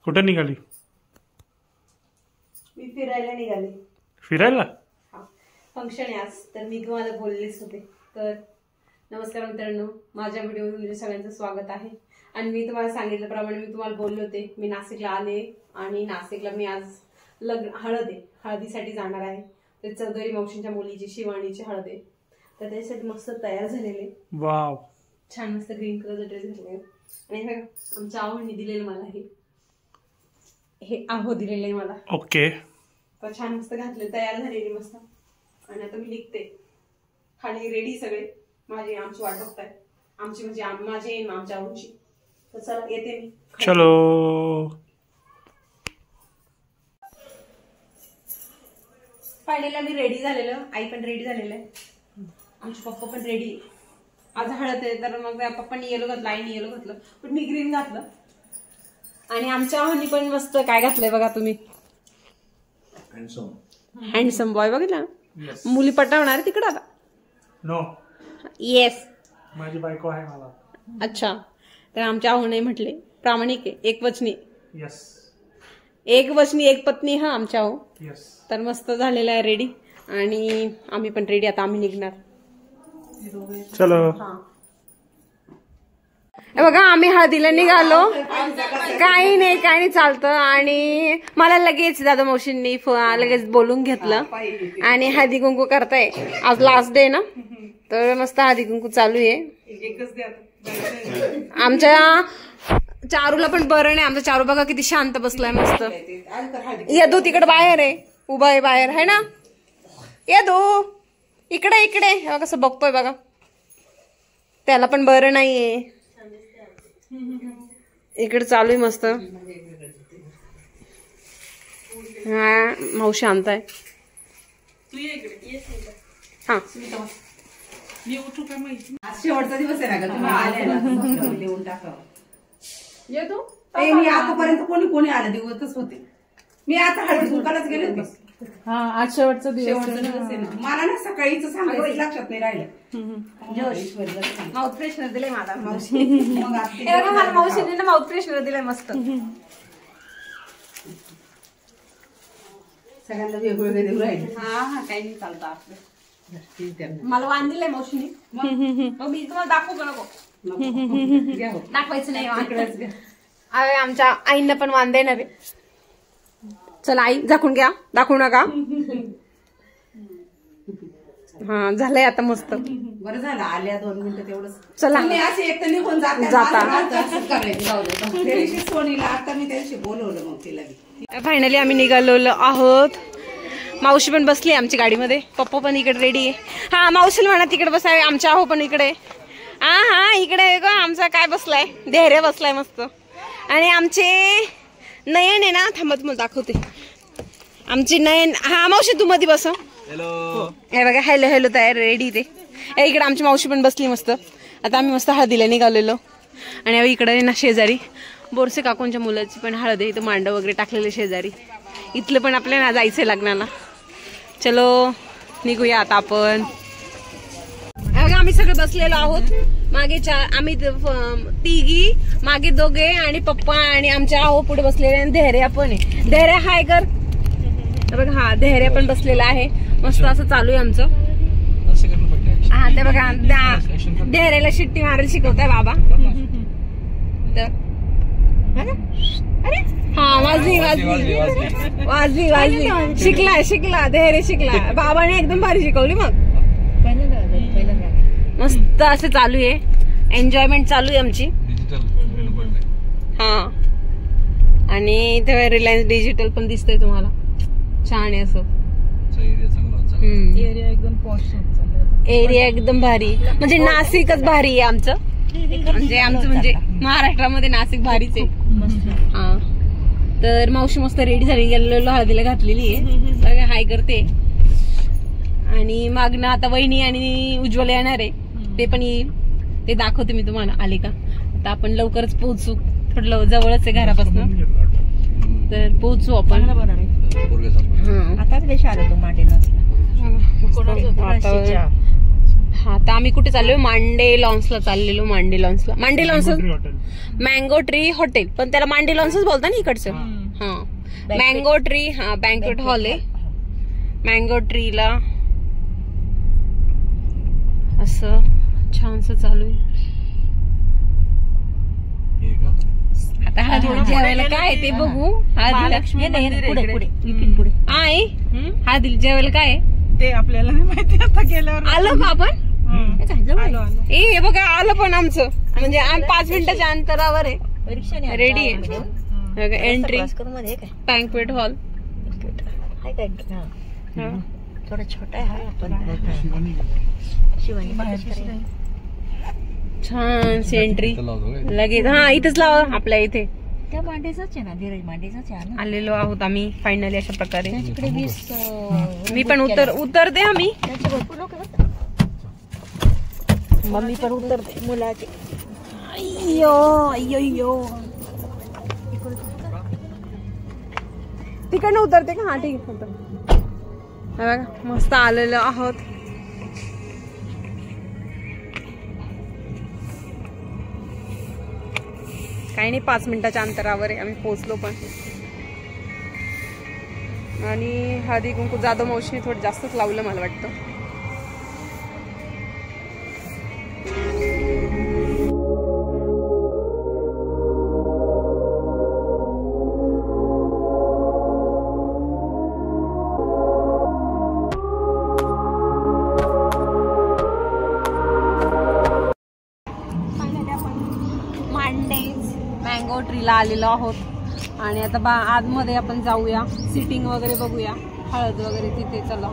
कुठे निघाली? मी फिरायला निघाले. फिरायला? फंक्शन आहे आज, तर मी तुम्हाला बोललेच होते. तर नमस्कार मित्रांनो, माझ्या व्हिडिओमध्ये तुमच्या सगळ्यांचं स्वागत आहे. आणि मी तुम्हाला सांगितल्याप्रमाणे मी तुम्हाला बोलले होते मी नाशिकला आले आणि नाशिकला मी आज हळद आहे, हळदीसाठी जाणार आहे. तर चौधरी मावशींच्या मुलीची शिवाणीची हळद आहे, तर त्याच्यासाठी मस्त तयार झालेले. वाव, छान मस्त ग्रीन कलरचा ड्रेस घातलाय. आणि हे आमच्या आहोंनी दिलेलं मला, हे आहो दिलेलं आहे मला. ओके, तर छान मस्त घातले, तयार झालेली मस्त. आणि आता मी निघते. खाली रेडी सगळे माझे, आमची वाट बघताय. आमची म्हणजे माझे आमच्या आवडीची. तर चला येते मी. चलो. फायनली मी रेडी झालेलं, आई पण रेडी झालेलं आहे, आमचे पप्पा पण रेडी. आज हळद आहे तर मग पप्पांनी येलो घातलं, आईने येलो घातलं, पण मी ग्रीन घातलं. आणि आमच्या आहोनी पण मस्त काय घातलंय बघा तुम्ही, हँडसम बॉय. बघितलं मुली पटवणार तिकडं आता. नो, येस, माझी बायको आहे मला. अच्छा, तर आमच्या आहोने म्हटले प्रामाणिक आहे, एक वचनी. यस, एक वचनी एक पत्नी. हा आमच्या आहो. यस. तर मस्त झालेला आहे रेडी. आणि आम्ही पण रेडी, आता आम्ही निघणार. चलो. बघा आम्ही हळदीला निघालो. काही नाही चालतं. आणि मला लगेच दादा मावशींनी लगेच बोलून घेतलं आणि हळदी कुंकू करताय. आज लास्ट डे ना, तर मस्त हळदी कुंकू चालू आहे. आमच्या चारूला पण बरं नाही. आमचा चारू बघा किती शांत बसलाय मस्त. यदू तिकडे बाहेर आहे, उभा आहे बाहेर, है ना यदू? इकडे इकडे कसं बघतोय बघा, त्याला पण बरं नाहीये. इकडे चालू आहे मस्त. हा मावशी शांत आहे. हा शेवटचा दिवस आहे ना, तुम्ही लिहून टाकावं. येतो मी आतापर्यंत कोणी आलं दिवसच होते. मी आता हळदी कुंकालाच गेले होते. हा, आज शेवटचा दिवस आहे ना. मला ना सकाळीच सांगायचं लक्षात नाही राहिलं. माउथ फ्रेशनर दिलंय मला मावशी. मला मावशीने ना माउथ फ्रेशनर दिलंय मस्त. सगळ्यांना वेगवेगळे देऊ राहिले. हा काही नाही चालतं आपलं. मला वाण दिलंय मावशीने. मग मी तुम्हाला दाखवू का नको? दाखवायचं नाही. आमच्या आईंना पण वाण देणार आहे. चला आई झाकून घ्या, दाखवू नका. हा झालंय आता मस्त. बरं झालं आल्या 2 मिनिटं तेवढंच. चला असे एक तर निघून सोनीला आता मी त्याशी बोलवलं, मग तिला फायनली आम्ही निघालो आहोत. मावशी पण बसली आमची गाडीमध्ये, पप्पा पण इकडे रेडी आहे. हा मावशीला म्हणा तिकडे बसावे, आमच्या आहो पण इकडे. हा इकडे आमचा काय बसलाय, धैर्य बसलाय मस्त. आणि आमचे नयन आहे ना, थांबत मला दाखवते. आमची नयन. हा मावशी तू मध्ये बस. हॅलो. हे बघा हॅलो हॅलो तयार रेडी ते. इकडे आमची मावशी पण बसली मस्त. आता आम्ही मस्त हळदीला निघालेलो. आणि इकडे ना शेजारी बोरसे काकूंच्या मुलाची पण हळद आहे, इथं मांडव वगैरे टाकलेले शेजारी. इथलं पण आपल्याला जायचंय लग्नाला. चलो निघूया आता आपण. आम्ही सगळे बसलेलो आहोत. मागे आम्ही तिघी, मागे 2 आणि पप्पा आणि आमच्या आहो पुढे बसलेले. आणि धैर्या पण आहे. धैर्या हाय कर बघा. हा धैर्या पण बसलेला आहे. मस्त असं चालू आहे आमचं. हा ते बघा धैर्याला शिट्टी मारायला शिकवताय बाबा. अरे हा वाजली. शिकला धैर्य शिकला. बाबाने एकदम भारी शिकवली. मग मस्त असं चालू आहे, एन्जॉयमेंट चालू आहे आमची. हा आणि इथे रिलायन्स डिजिटल पण दिसतंय तुम्हाला. छान आहे असं. एरिया एकदम भारी, म्हणजे नाशिकच भारी आहे आमचं. म्हणजे महाराष्ट्रामध्ये नाशिक भारीच आहे. हा तर मावशी मस्त रेडी झाली, गेलेलो हळदीला घातलेली आहे. हाय करते. आणि मागणं आता वहिनी आणि उज्ज्वल येणार आहे, ते पण येईल. ते दाखवते मी तुम्हाला आले का. आता आपण लवकरच पोहोचू, थोडं जवळच आहे घरापासून, तर पोहोचू आपण. हा तर आम्ही कुठे चाललोय? मांडे लॉन्सला चाललेलो. मांडे लॉन्सला हॉटेल. मँगो ट्री हॉटेल, पण त्याला मांडे लॉन्सच बोलता ना इकडचं. हा मँगो ट्री, हा बँक्वेट हॉल आहे. मँगो ट्रीला असं छानस चालू आहे. आता हळदीला जेवायला काय ते बघू. हळदीला आहे हळदीला जेवायला काय ते आपल्याला नाही माहिती. आता गेल्यावर आलो का आपण? हे बघा आलं पण आमचं, म्हणजे 5 मिनिटाच्या अंतरावर आहे. रेडी आहे. Entry banquet hall. थोडा छोटा आहे छान एंट्री लगेच. हा इथेच लावा आपल्या इथे. त्या मांडेचाच आहे ना, धीरज मांडेचाच आहे. आलेलो आहोत आम्ही फायनली अशा प्रकारे. मी पण उतरते. आम्ही भरपूर लोक मम्मी पण उतरते मुलाचे. अय्यो अय्यो अय्यो तिकडनं उतरते का? हा ठीक आहे. बघा मस्त आलेलो आहोत. काही नाही 5 मिनिटाच्या अंतरावर आहे. आम्ही पोहोचलो पण. आणि हळदी कुंकू जाधव मावशीने थोडं जास्तच लावलं मला वाटतं. मँगो ट्रीला आलेलो आहोत आणि आता आतमध्ये आपण जाऊया. सिटिंग वगैरे बघूया. हळद वगैरे तिथे चला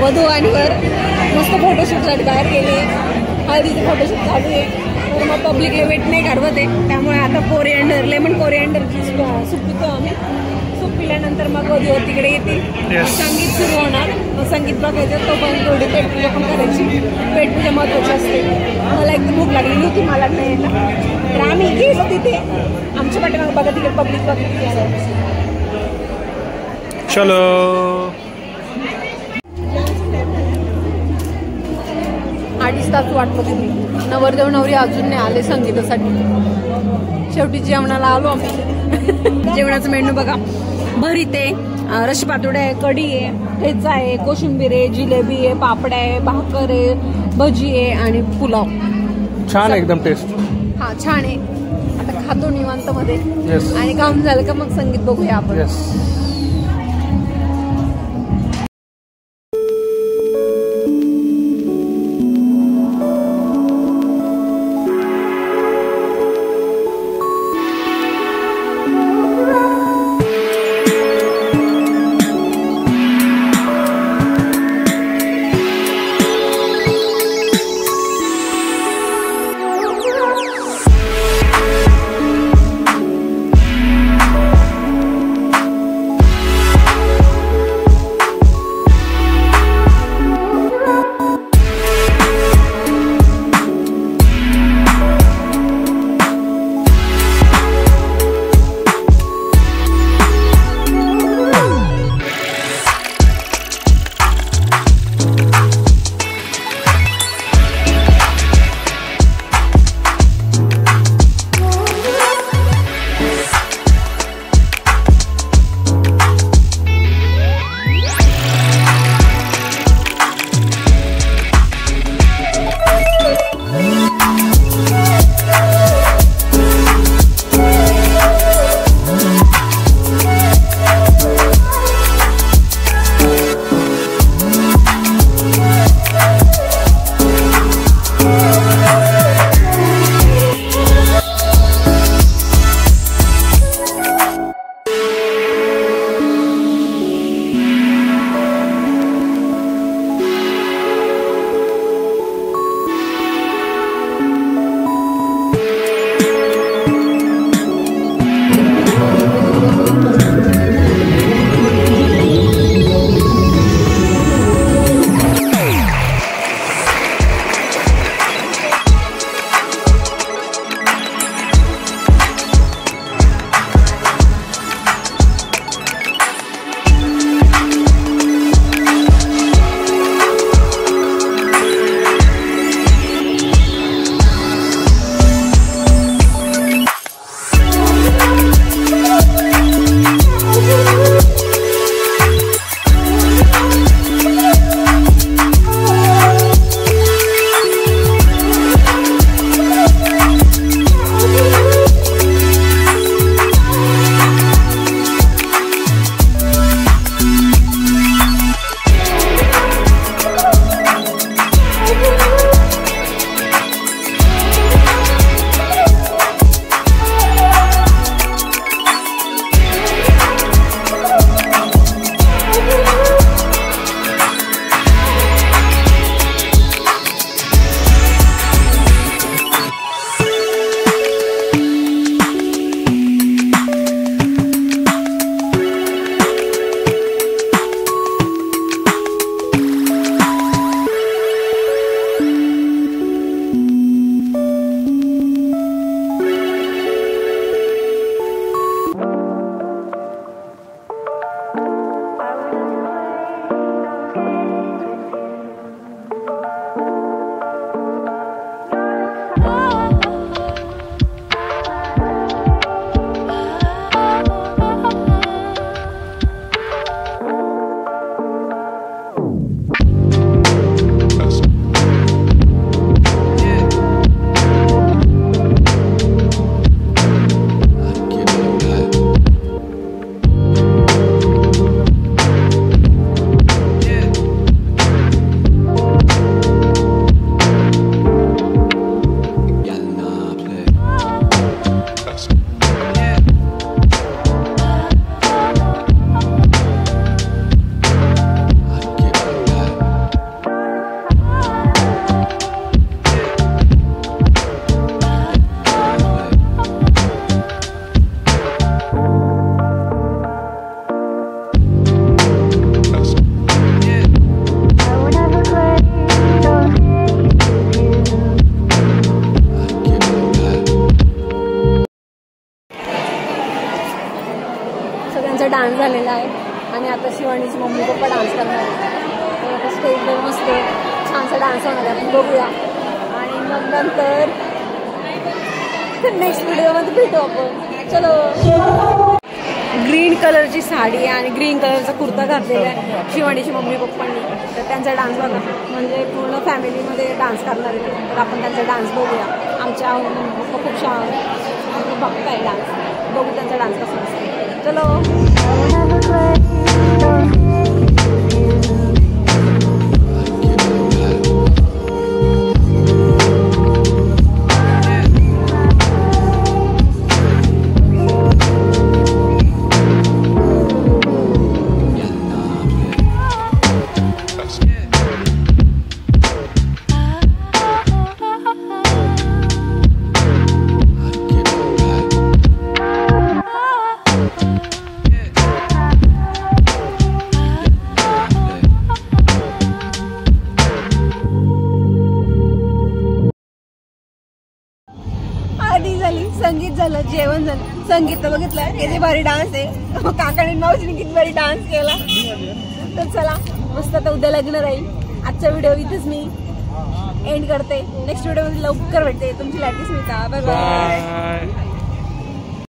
वधू आणि वर मस्त फोटोशूट साठी तयार केले. हळदीचे फोटोशूट चालू आहे. तर मग पब्लिकला वेट नाही घडवत आहे, त्यामुळे आता कोरिअँडर लेमन कोरिअँडरची सूप पितो आम्ही. सूप पिल्यानंतर मग वधू तिकडे येते, संगीत सुरू होणार. मग संगीत बघायचं, तो पण थोडी पेटपूजा पण करायची. पेटपूजा महत्वाची असते. मला एकदम भूक लागलेली होती, मला नाही यायला, तर आम्ही गेलो तिथे. आमच्या पाठीमागे बघा तिकडे पब्लिक बघा. चलो 2.5 तास वाट बघितली तुम्ही. नवरदेव नवरी अजून नाही आले संगीतासाठी. शेवटी जेवणाला आलो आम्ही. जेवणाचं मेनू बघा, भरीत आहे, रशी पातोड्या आहे, कढी आहे, ठेचा आहे, कोशिंबीर आहे, जिलेबी आहे, पापड आहे, भाकर आहे, भजी आहे आणि पुलाव. छान आहे एकदम टेस्ट. हा छान आहे. आता खातो निवांत मध्ये. Yes. आणि खाऊन झालं का मग संगीत बघूया आपण. येस. सगळ्यांचा डान्स झालेला आहे आणि आता शिवानीची मम्मी पप्पा डान्स करणार आहे. तर आता स्टेजवर मस्त छानसा डान्स होणार आहे, आपण बघूया. आणि मग नंतर नेक्स्ट व्हिडिओमध्ये भेटू आपण. चलो. ग्रीन कलरची साडी आणि ग्रीन कलरचा कुर्ता घातलेला आहे शिवानीची मम्मी पप्पांनी. तर त्यांचा डान्स बघा, म्हणजे पूर्ण फॅमिलीमध्ये डान्स करणार आहे. तर आपण त्यांचा डान्स बघूया. आमच्या पप्पा खूप छान बघताय डान्स, बघू त्यांचा डान्स कसा असतो. चलो. आधी झाली, संगीत झालं, जेवण झालं. संगीत तर बघितलं किती भारी डान्स आहे, काकाने मावशीने किती भारी डान्स केला. तर चला मस्त, आता उद्या लग्न राहील. आजचा व्हिडिओ इथेच मी एंड करते. नेक्स्ट व्हिडिओ मध्ये लवकर भेटते. तुमची लाडकी स्मिता. Bye bye.